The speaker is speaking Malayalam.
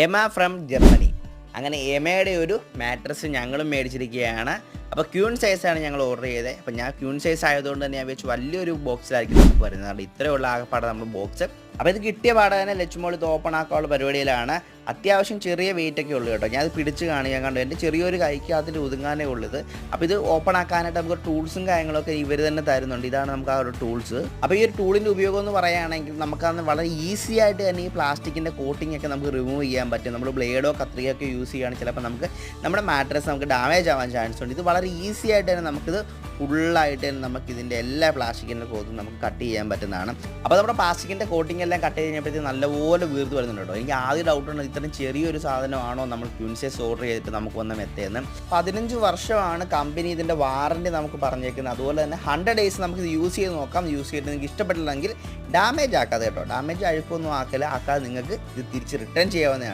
എമ ഫ്രം ജർമ്മനി. അങ്ങനെ എമയുടെ ഒരു മാട്രസ് ഞങ്ങളും മേടിച്ചിരിക്കുകയാണ്. അപ്പോൾ ക്യൂൺ സൈസാണ് ഞങ്ങൾ ഓർഡർ ചെയ്തത്. അപ്പോൾ ഞാൻ ക്യൂൺ സൈസ് ആയതുകൊണ്ട് തന്നെ ഞാൻ വെച്ച് വലിയൊരു ബോക്സിലായിരിക്കും നമുക്ക് വരുന്നത്. കാരണം ഇത്രയുള്ള ആകെപ്പാടെ നമ്മുടെ ബോക്സ്. അപ്പോൾ ഇത് കിട്ടിയ പാടെ തന്നെ ലച്ചുമോൾ ഇത് ഓപ്പൺ ആക്കാനുള്ള പരിപാടിയിലാണ്. അത്യാവശ്യം ചെറിയ വെയിറ്റ് ഒക്കെ ഉള്ളൂ കേട്ടോ. ഞാനത് പിടിച്ച് കാണിക്കാൻ കണ്ടു. എൻ്റെ ചെറിയൊരു കൈക്ക് അതിൽ ഒതുങ്ങാനേ ഉള്ളത്. അപ്പോൾ ഇത് ഓപ്പൺ ആക്കാനായിട്ട് നമുക്ക് ടൂൾസും കാര്യങ്ങളൊക്കെ ഇവർ തന്നെ തരുന്നുണ്ട്. ഇതാണ് നമുക്ക് ആ ഒരു ടൂൾസ്. അപ്പോൾ ഈ ഒരു ടൂളിൻ്റെ ഉപയോഗം എന്ന് പറയുകയാണെങ്കിൽ നമുക്കന്ന് വളരെ ഈസി ആയിട്ട് തന്നെ ഈ പ്ലാസ്റ്റിക്കിൻ്റെ കോട്ടിംഗ് ഒക്കെ നമുക്ക് റിമൂവ് ചെയ്യാൻ പറ്റും. നമ്മൾ ബ്ലേഡോ കത്രികയൊക്കെ യൂസ് ചെയ്യുകയാണെങ്കിൽ ചിലപ്പോൾ നമുക്ക് നമ്മുടെ മാട്രസ് നമുക്ക് ഡാമേജ് ആവാൻ ചാൻസ് ഉണ്ട്. ഇത് വളരെ ഈസി ആയിട്ട് തന്നെ നമുക്കിത് ഫുള്ളായിട്ട് തന്നെ നമുക്ക് ഇതിൻ്റെ എല്ലാ പ്ലാസ്റ്റിക്കിൻ്റെ കോട്ടും നമുക്ക് കട്ട് ചെയ്യാൻ പറ്റുന്നതാണ്. അപ്പോൾ നമ്മുടെ പ്ലാസ്റ്റിക്കിൻ്റെ കോട്ടിംഗ് എല്ലാം കട്ട് കഴിഞ്ഞപ്പോഴത്തേക്ക് നല്ലപോലെ വീർത്ത് വരുന്നുണ്ട് കേട്ടോ. എനിക്ക് ആദ്യം ഡൗട്ടുണ്ട് ഇത്രയും ചെറിയൊരു സാധനമാണോ നമ്മൾ ക്യൂൺ സൈസ് ഓർഡർ ചെയ്തിട്ട് നമുക്ക് വന്ന മെത്തേന്ന്. 15 വർഷമാണ് കമ്പനി ഇതിൻ്റെ വാറൻറ്റി നമുക്ക് പറഞ്ഞേക്കുന്നത്. അതുപോലെ തന്നെ 100 ഡേയ്സ് നമുക്ക് ഇത് യൂസ് ചെയ്ത് നോക്കാം. യൂസ് ചെയ്തിട്ട് നിങ്ങൾക്ക് ഇഷ്ടപ്പെട്ടില്ലെങ്കിൽ ഡാമേജ് ആക്കാതെ കേട്ടോ. ഡാമേജ് അഴുക്കൊന്നും ആക്കാതെ നിങ്ങൾക്ക് ഇത് തിരിച്ച് റിട്ടേൺ ചെയ്യാവുന്നതാണ്.